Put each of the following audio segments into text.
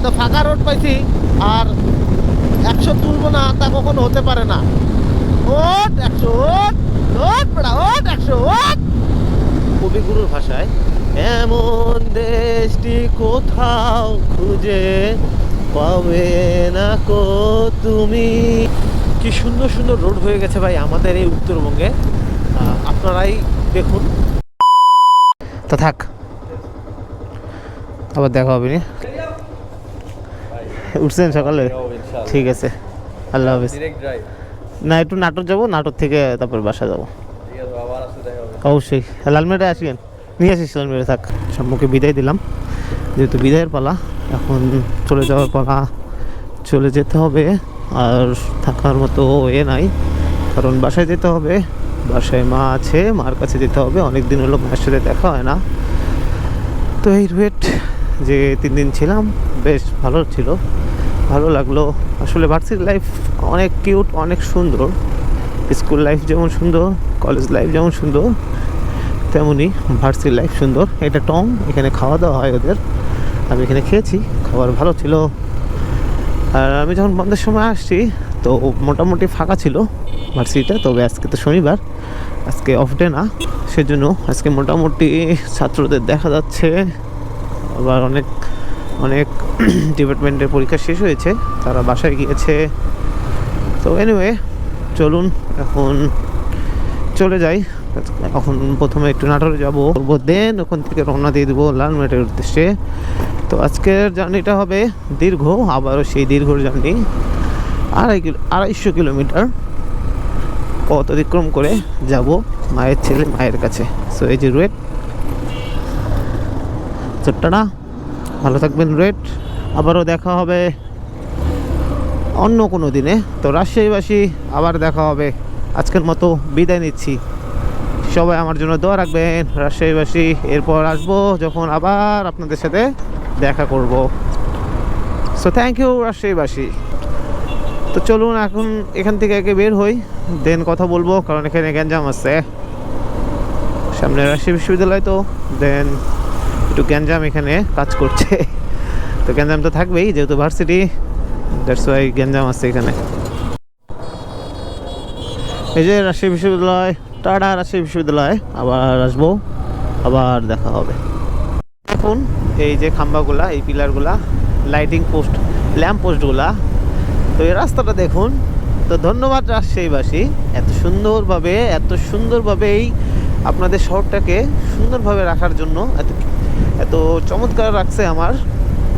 তো ফাঁকা রোড পাইছি, আর 100 তুলবো না তা কখনো হতে পারে না। ওট 100, ওট ওট বড়া, ওট 100, ওট। কবিগুরুর ভাষায়, এমন দেশটি কোথাও খুঁজে পাবে না কো তুমি। কি সুন্দর সুন্দর রোড হয়ে গেছে ভাই আমাদের এই উত্তরবঙ্গে, আপনারাই দেখুন। তা থাক, আবার দেখা হবে নি। উঠছেন সকালে? ঠিক আছে, আল্লাহ হাফিজ। না, একটু নাটোর যাবো, নাটোর থেকে তারপর বাসা যাবো। অবশ্যই লালমেটে আসবেন, নিয়ে আসিস লালমেটে। থাক, সম্মুখে বিদায় দিলাম, যেহেতু বিদায়ের পালা, এখন চলে যাওয়ার পালা। চলে যেতে হবে, আর থাকার মতো এ নাই, কারণ বাসায় যেতে হবে। বাসায় মা আছে, মার কাছে যেতে হবে। অনেক দিন হলো মায়ের সাথে দেখা হয় না। তো এই রুয়েট যে 3 দিন ছিলাম, বেশ ভালো ছিল, ভালো লাগলো। আসলে ভার্সিটি লাইফ অনেক কিউট, অনেক সুন্দর। স্কুল লাইফ যেমন সুন্দর, কলেজ লাইফ যেমন সুন্দর, তেমনই ভার্সিটি লাইফ সুন্দর। এটা টং, এখানে খাওয়া দাওয়া হয় ওদের, আমি এখানে খেয়েছি, খাবার ভালো ছিল। আর আমি যখন বন্ধের সময় আসছি তো মোটামুটি ফাঁকা ছিল ভার্সিটিটা। তবে আজকে তো শনিবার, আজকে অফ ডে না, সেজন্য আজকে মোটামুটি ছাত্রদের দেখা যাচ্ছে। আবার অনেক অনেক ডিপার্টমেন্টের পরীক্ষা শেষ হয়েছে, তারা বাসায় গিয়েছে। তো এনিওয়ে, চলুন এখন চলে যাই। এখন প্রথমে একটু নাটোরে যাবো, দেন ওখান থেকে রওনা দিয়ে দেবো লালমেটের উদ্দেশ্যে। তো আজকের জার্নিটা হবে দীর্ঘ, আবারও সেই দীর্ঘ জার্নি, 250 কিলোমিটার পথ অতিক্রম করে যাব মায়ের ছেলে মায়ের কাছে। সো এই যে রুয়েট, ছোট্টটা, ভালো থাকবেন রুয়েট। আবারও দেখা হবে অন্য কোনো দিনে। তো রাজশাহীবাসী, আবার দেখা হবে। আজকের মতো বিদায় নিচ্ছি, সবাই আমার জন্য দোয়া রাখবেন রাজশাহীবাসী। এরপর আসবো যখন আবার আপনাদের সাথে দেখা করব। সো থ্যাংক ইউ রাজশাহীবাসী। তো চলুন এখন এখান থেকে আগে বের হই, দেন কথা বলবো, কারণ এখানে গ্যাঞ্জাম আছে। সামনে রাজশাহী বিশ্ববিদ্যালয়, তো দেন একটু গ্যাঞ্জাম এখানে কাজ করছে। তো গ্যাঞ্জাম তো থাকবেই, যেহেতু ভার্সিটি, দ্যাটস ওয়াই গ্যাঞ্জাম আছে এখানে। এই যে রাজশাহী বিশ্ববিদ্যালয়, টাটা রাজশাহী বিশ্ববিদ্যালয়। আবার আসবো, আবার দেখা হবে। এখন এই যে খাম্বাগুলা, এই পিলারগুলা, লাইটিং পোস্ট, ল্যাম্প পোস্টগুলা, তো এই রাস্তাটা দেখুন। তো ধন্যবাদ রাজশাহীবাসী, এত সুন্দরভাবে এই আপনাদের শহরটাকে সুন্দরভাবে রাখার জন্য, এত চমৎকার রাখছে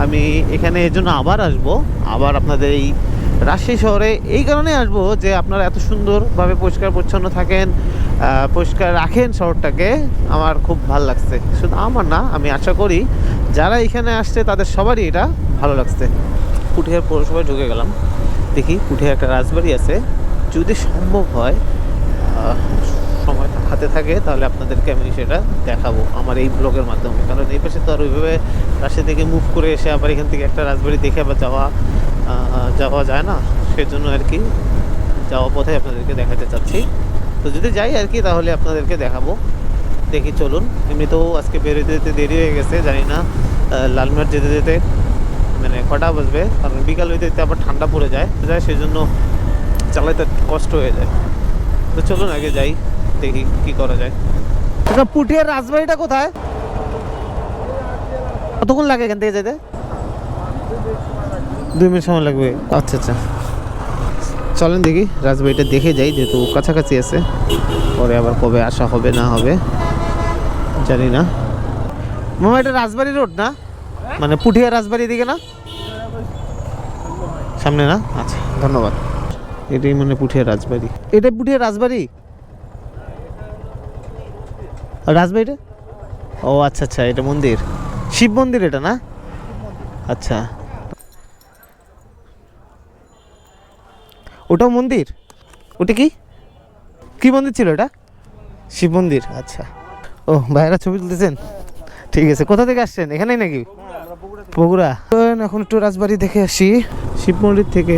আমি এখানে এর জন্য আবার আসবো। আবার আপনাদের এই রাজশাহী শহরে এই কারণে আসবো যে আপনারা এত সুন্দরভাবে পরিষ্কার পরিচ্ছন্ন থাকেন, পরিষ্কার রাখেন শহরটাকে। আমার খুব ভালো লাগছে, শুধু আমার না, আমি আশা করি যারা এখানে আসছে তাদের সবারই এটা ভালো লাগছে। পুঠিয়ার পৌরসভায় ঢুকে গেলাম, দেখি পুঠিয়ার একটা রাজবাড়ি আছে। যদি সম্ভব হয়, সময় হাতে থাকে, তাহলে আপনাদেরকে আমি সেটা দেখাবো আমার এই ব্লগের মাধ্যমে। কারণ এই পাশে তো আর ওইভাবে রাজশাহী থেকে মুভ করে এসে আবার এখান থেকে একটা রাজবাড়ি দেখে আবার যাওয়া যায় না, সেজন্য আর কি যাওয়া পথে আপনাদেরকে দেখাতে চাচ্ছি। তো যদি যাই আর কি, তাহলে আপনাদেরকে দেখাবো। দেখি চলুন। এমনিতেও আজকে বেরোতে যেতে দেরি হয়ে গেছে, জানি না লালমেট যেতে যেতে মানে কটা বাজবে, কারণ বিকাল হইতে যেতে আবার ঠান্ডা পড়ে যায়, সেজন্য চালাইতে কষ্ট হয়ে যায়। তো চলুন আগে যাই, দেখি কি করা যায়। পুঠিয়ার রাজবাড়িটা কোথায়? কতক্ষণ লাগে এখান থেকে যেতে? 2 মিনিট সময় লাগবে। আচ্ছা আচ্ছা, চলেন দেখি রাজবাড়িটা দেখে যাই, যেহেতু কাছাকাছি আছে। পরে আবার কবে আসা হবে না হবে জানি না। মামা, এটা রাজবাড়ি রোড না, মানে পুঠিয়া রাজবাড়ি দিকে না, সামনে না? আচ্ছা, ধন্যবাদ। এটাই মানে পুঠিয়া রাজবাড়ি, এটাই পুঠিয়া রাজবাড়ি। রাজবাড়িটা, ও আচ্ছা আচ্ছা, এটা মন্দির, শিব মন্দির এটা না? আচ্ছা, ওটাও মন্দির? ওটা কি মন্দির ছিল এটা? শিব মন্দির, আচ্ছা। ও ভাইরা ছবি তুলতেছেন, ঠিক আছে। কোথা থেকে আসছেন? এখানেই নাকি? বগুড়া। এখন একটু রাজবাড়ি দেখে আসি। শিব মন্দির থেকে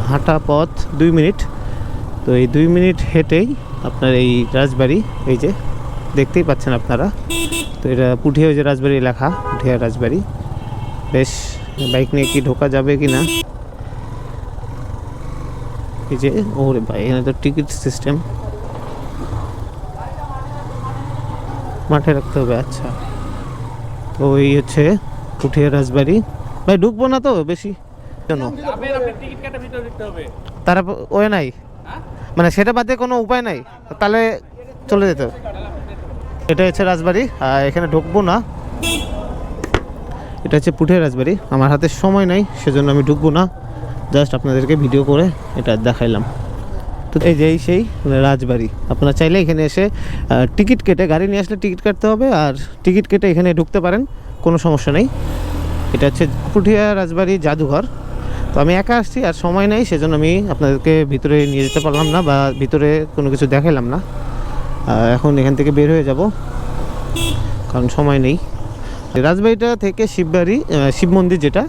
হাঁটা পথ 2 মিনিট। তো এই 2 মিনিট হেঁটেই আপনার এই রাজবাড়ি, এই যে দেখতেই পাচ্ছেন আপনারা। তো এটা পুঠিয়া, ওই যে রাজবাড়ি লেখা, পুঠিয়া রাজবাড়ি। বেশ বাইক নিয়ে কি ঢোকা যাবে কি না। এই যে ওরে ভাই, এখানে তো টিকিট সিস্টেম, মাঠে রাখতে হবে। আচ্ছা, তো এই হচ্ছে পুঠিয়া রাজবাড়ি। ভাই ঢুকবো না তো বেশি কেন, তারা ওয়ে নাই, মানে সেটা বাদে কোনো উপায় নাই, তাহলে চলে যেতে হবে। এটা হচ্ছে রাজবাড়ি, আর এখানে ঢুকবো না। এটা হচ্ছে পুঠিয়া রাজবাড়ি। আমার হাতে সময় নাই, সেজন্য আমি ঢুকবো না, জাস্ট আপনাদেরকে ভিডিও করে এটা দেখাইলাম। তো এই যে সেই রাজবাড়ি, আপনারা চাইলে এখানে এসে টিকিট কেটে, গাড়ি নিয়ে আসলে টিকিট কাটতে হবে, আর টিকিট কেটে এখানে ঢুকতে পারেন, কোনো সমস্যা নেই। এটা হচ্ছে পুঠিয়া রাজবাড়ি জাদুঘর। তো আমি একা আসছি আর সময় নেই, সেজন্য আমি আপনাদেরকে ভিতরে নিয়ে যেতে পারলাম না, বা ভিতরে কোনো কিছু দেখাইলাম না। এখন এখান থেকে বের হয়ে যাব, কারণ সময় নেই। রাজবাড়িটা থেকে শিববাড়ি, শিব মন্দির যেটা,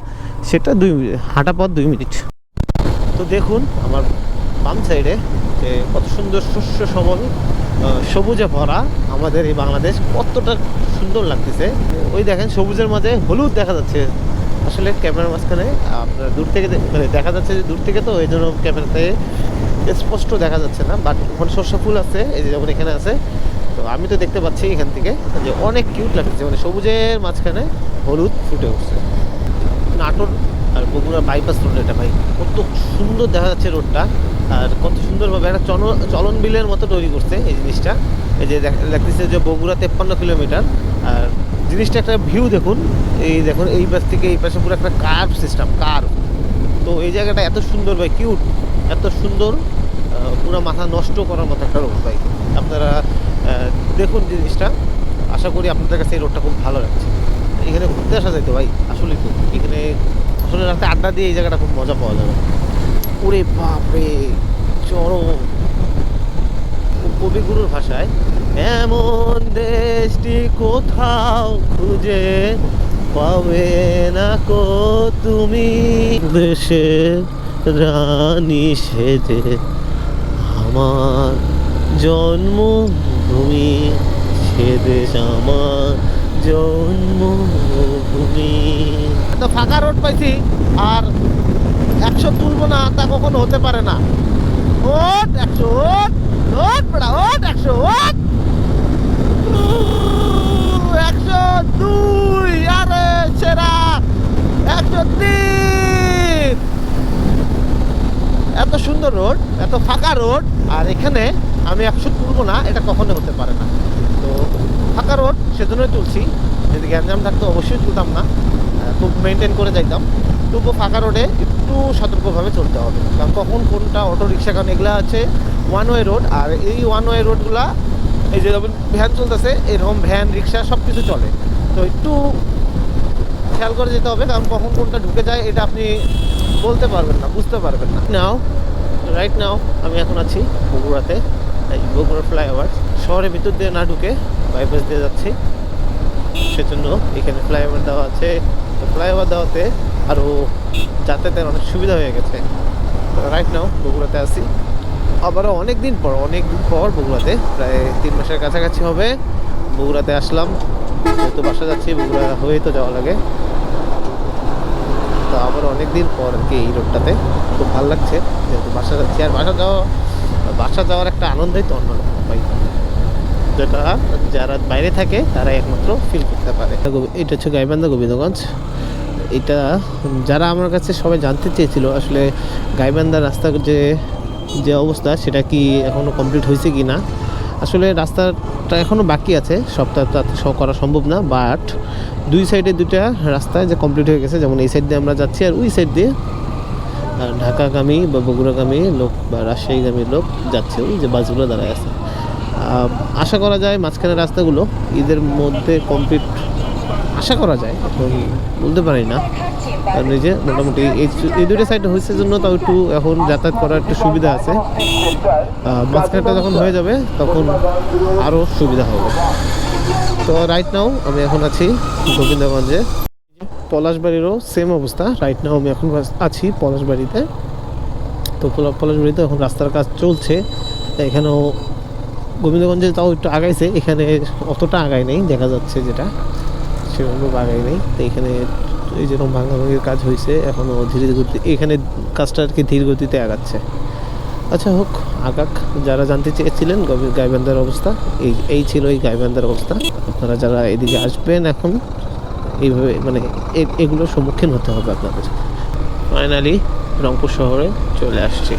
সেটা 2 মিনিট হাঁটা পথ, 2 মিনিট। তো দেখুন আমার বাম সাইডে যে কত সুন্দর শস্য সবল, সবুজে ভরা আমাদের এই বাংলাদেশ, কতটা সুন্দর লাগতেছে। ওই দেখেন সবুজের মাঝে হলুদ দেখা যাচ্ছে। আসলে ক্যামেরার মাঝখানে আপনার দূর থেকে মানে দেখা যাচ্ছে যে দূর থেকে, তো এই জন্য ক্যামেরাতে স্পষ্ট দেখা যাচ্ছে না, বাট ওখানে শস্য ফুল আছে, এই যে যেমন এখানে আছে। তো আমি তো দেখতে পাচ্ছি এখান থেকে যে অনেক কিউট লাগছে, মানে সবুজের মাঝখানে হলুদ ফুটে উঠছে। নাটোর আর বগুড়া বাইপাস রোড, এটা ভাই কত সুন্দর দেখা যাচ্ছে রোডটা, আর কত সুন্দরভাবে একটা চলন বিলের মতো তৈরি করছে এই জিনিসটা। এই যে দেখতেছে যে বগুড়া 53 কিলোমিটার, আর জিনিসটা একটা ভিউ দেখুন, এই দেখুন এই পাশ থেকে এই পাশে পুরো একটা কার্ভ সিস্টেম, কার্ভ। তো এই জায়গাটা এত সুন্দর ভাই, কিউট, এত সুন্দর, পুরো মাথা নষ্ট করার মতো একটা রোড ভাই। আপনারা দেখুন জিনিসটা, আশা করি আপনাদের কাছে এই রোডটা খুব ভালো লাগছে। এখানে ঘুরতে আসা যাইতো ভাই, আসলে খুব এখানে আসলে রাতে আড্ডা দিয়ে এই জায়গাটা খুব মজা পাওয়া যাবে। ওরে বাপরে, চরম। কবিগুরুর ভাষায়, এমন দেশটি কোথাও খুঁজে পাবে না কো তুমি, দেশে রানী সেজে আমার জন্মভূমি, সে দেশ আমার জন্মভূমি। তো ফাঁকা রোড পাইছি, আর 100 তুলবো না তা কখনো হতে পারে না। ওট 100, ওট বড়া, ওট 100, ওট 102, আরে সেরা 103। এত সুন্দর রোড, এত ফাঁকা রোড, আর এখানে আমি 100 তুলবো না, এটা কখনো হতে পারে না। তো ফাঁকা রোড সেজন্যই তুলছি, যদি গ্যাঞ্জাম থাকতো অবশ্যই তুলতাম না, খুব মেনটেন করে যাইতাম। তবুও ফাঁকা রোডে একটু সতর্কভাবে চলতে হবে, কারণ কখন কোনটা অটো রিক্সা, কারণ এগুলো আছে 1 ওয়ে রোড, আর এই 1 ওয়ে রোডগুলা এই যে যখন ভ্যান চলতেছে, এরকম ভ্যান রিক্সা সব কিছু চলে, তো একটু খেয়াল করে যেতে হবে, কারণ কখন কোনটা ঢুকে যায় এটা আপনি বলতে পারবেন না, বুঝতে পারবেন না। রাইট নাও আমি এখন আছি বগুড়াতে, এই বগুড়া ফ্লাইওভার, শহরের ভিতর দিয়ে না ঢুকে বাইপাস দিয়ে যাচ্ছি, সেজন্য এখানে ফ্লাইওভার দেওয়া আছে। তো ফ্লাইওভার দেওয়াতে আরও যাতায়াতের অনেক সুবিধা হয়ে গেছে। রাইট নাও বগুড়াতে আছি, আবারও অনেক দিন পর বগুড়াতে, প্রায় 3 মাসের কাছাকাছি হবে বগুড়াতে আসলাম। যেহেতু বাসা যাচ্ছি, বগুড়া হয়ে তো যাওয়া লাগে, তো আবার অনেক দিন পর আর কি এই রোডটাতে খুব ভালো লাগছে, যেহেতু বাসা যাচ্ছি। আর বাসা যাওয়ার একটা আনন্দই তো অন্যরকম ভাই, যেটা যারা বাইরে থাকে তারা একমাত্র ফিল করতে পারে। এটা হচ্ছে গাইবান্ধা গোবিন্দগঞ্জ। এটা যারা আমার কাছে সবাই জানতে চেয়েছিল আসলে গাইবান্ধার রাস্তার যে অবস্থা, সেটা কি এখনও কমপ্লিট হয়েছে কি না। আসলে রাস্তাটা এখনও বাকি আছে, সবটা করা সম্ভব না, বাট 2 সাইডে 2টা রাস্তা যে কমপ্লিট হয়ে গেছে। যেমন এই সাইড দিয়ে আমরা যাচ্ছি, আর ওই সাইড দিয়ে ঢাকাগামী বা বগুড়াগামী লোক বা রাজশাহীগামী লোক যাচ্ছে, ওই যে বাসগুলো দাঁড়ায় আছে। আশা করা যায় মাঝখানে রাস্তাগুলো ঈদের মধ্যে কমপ্লিট আশা করা যায়, এখন বলতে পারি না, কারণ এই যে মোটামুটি এই 2টা সাইড হয়েছে জন্য তাও একটু এখন যাতায়াত করার একটু সুবিধা আছে। মাঝখানটা যখন হয়ে যাবে তখন আরও সুবিধা হবে। তো রাইট নাও আমি এখন আছি গোবিন্দগঞ্জে, পলাশবাড়িরও সেম অবস্থা। রাইট নাও আমি এখন আছি পলাশবাড়িতে। তো পলাশবাড়িতে এখন রাস্তার কাজ চলছে, এখানেও গোবিন্দগঞ্জে তাও একটু আগাইছে, এখানে অতটা আগায় নেই, দেখা যাচ্ছে যেটা সেরকম আগায় নেই। তো এখানে এই যেরকম ভাঙাভাঙির কাজ হয়েছে, এখনও ধীরে গতি এখানে কাজটা আর কি ধীর গতিতে আগাচ্ছে। আচ্ছা হোক, আগাক। যারা জানতে চেয়েছিলেন গাইবান্ধার অবস্থা, এই ছিল এই গাইবান্ধার অবস্থা। আপনারা যারা এদিকে আসবেন এখন এইভাবে মানে এগুলোর সম্মুখীন হতে হবে আপনাদের। ফাইনালি রংপুর শহরে চলে আসছি।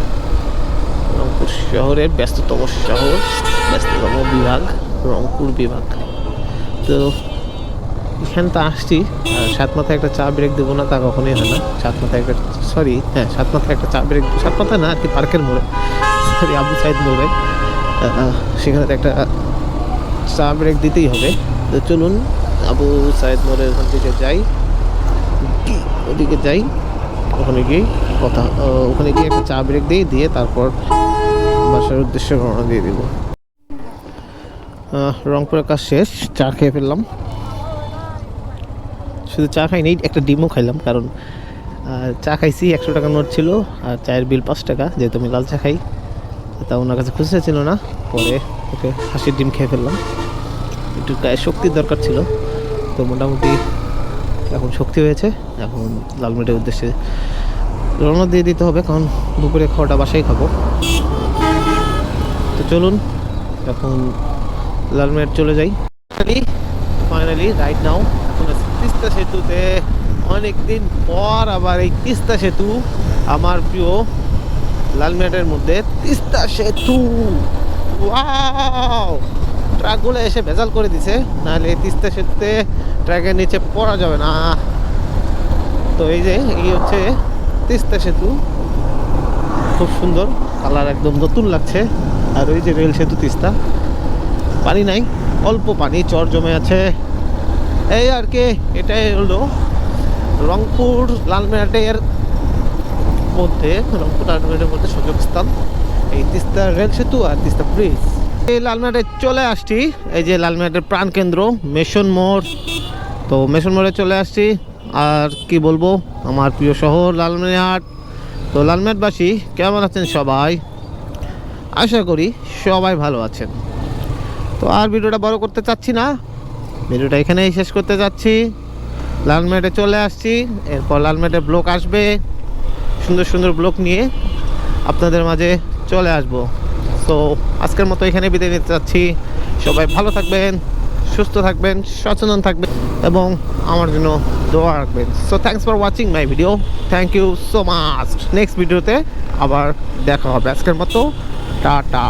রংপুর শহরের ব্যস্ততম শহর, ব্যস্ততম বিভাগ রংপুর বিভাগ। তো এখানে তো আসছি, আর সাত মাথায় একটা চা ব্রেক দেবো না তা কখনোই হয় না। সাত মাথায় একটা সাত মাথায় একটা চা ব্রেক, সাত মাথায় না আর কি, পার্কের মোড়ে, সরি আবু সাইদ মোড়ে, সেখানে তো একটা চা ব্রেক দিতেই হবে। তো চলুন আবু সাইদ মোড়ে ওখান থেকে যাই, ওদিকে যাই, ওখানে গিয়ে ওখানে গিয়ে একটা চা ব্রেক দিয়ে তারপর বাসার উদ্দেশ্যে রওনা দিয়ে দেবো। রংপুরের কাজ শেষ, চা খেয়ে ফেললাম। শুধু চা খাইনি, একটা ডিমও খাইলাম, কারণ চা খাইছি 100 টাকা নোট ছিল আর চায়ের বিল 5 টাকা, যেহেতু আমি লাল চা খাই। তা ওনার কাছে খুচরা ছিল না, পরে ওকে হাঁসের ডিম খেয়ে ফেললাম। একটু গায়ে শক্তির দরকার ছিল, তো মোটামুটি এখন শক্তি হয়েছে। এখন লালমেটের উদ্দেশ্যে রওনা দিয়ে দিতে হবে, কারণ দুপুরে খাওয়াটা বাসায় খাবো। তো চলুন এখন লালমেট চলে যাই। ফাইনালি রাইট নাও এখন তিস্তা সেতুতে, অনেকদিন পর আবার এই তিস্তা সেতু, আমার প্রিয় লালমেটের মধ্যে তিস্তা সেতু। ওয়াও, ট্রাকগুলো এসে ভেজাল করে দিছে, নাহলে তিস্তা সেতুতে ট্রাকের নিচে পড়া যাবে না। তো এই যে এই হচ্ছে তিস্তা সেতু, খুব সুন্দর, কালার একদম নতুন লাগছে। আর ওই যে রেল সেতু তিস্তা, পানি নাই, অল্প পানি, চর জমে আছে, এই আর কি। এটাই হলো রংপুর লালমেটের মধ্যে, রংপুর লালমেটের মধ্যে সুযোগ স্থান এই তিস্তা রেল সেতু আর তিস্তা ব্রিজ। এই লালমেটে চলে আসছি, এই যে লালমেটের প্রাণকেন্দ্র মেশন মোড়। তো মেশন মোড়ে চলে আসছি, আর কি বলবো, আমার প্রিয় শহর লালমিনহাট। তো লালমেটবাসী কেমন আছেন সবাই? আশা করি সবাই ভালো আছেন। তো আর ভিডিওটা বড় করতে চাচ্ছি না, ভিডিওটা এখানেই শেষ করতে যাচ্ছি। লালমেটে চলে আসছি, এরপর লালমেটের ব্লগ আসবে, সুন্দর সুন্দর ব্লগ নিয়ে আপনাদের মাঝে চলে আসব। সো আজকের মতো এখানে বিদায় নিতে চাচ্ছি। সবাই ভালো থাকবেন, সুস্থ থাকবেন, সচেতন থাকবেন এবং আমার জন্য দোয়া রাখবেন। So thanks for watching my video, thank you so much. Next ভিডিওতে আবার দেখা হবে, আজকের মতো টাটা।